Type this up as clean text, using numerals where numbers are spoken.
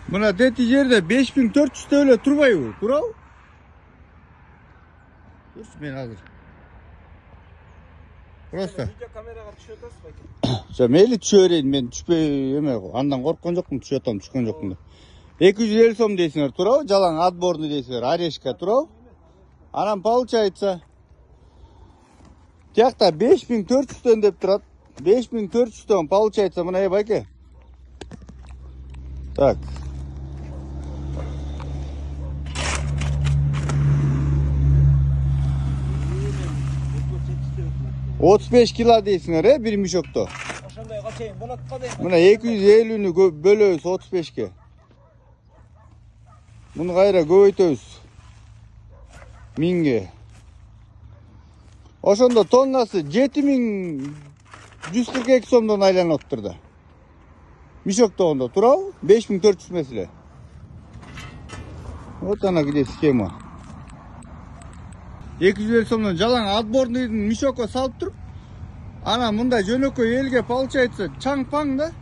Mına teti yerde 5400 öyle turbayı turav. Dursun ben hazır. Burası. Video kameraga düşüp atasız belki. Ja meyli düşöreyin men düşpey eме. Andan korkkan jokмун, düşüp atam, düşkөн jokмун деп. 250 сом дейсиңер турабы? Жалаң отборный дейсиңер, орешка турабы? Анан получается тиякта 5400 деп турат. 5400 получается мына байке. Так. Otuz 5 kilo deysiңер, bir müşokto. Ошондой качайын болот го дейм. Мына 250-нү бөлөбүз 35ке. Муну кайра көбөйтөбүз. 1000ге. Ошондо тоннасы 7142 сомдон айланып отур да. Мишоктогондо турабы? 5400 меселе. Вот она где схема. 250 сомдон жалаң отборныйдын мишокко салып туруп, ана мындай жөнөкөй элге получается чаң-паң да.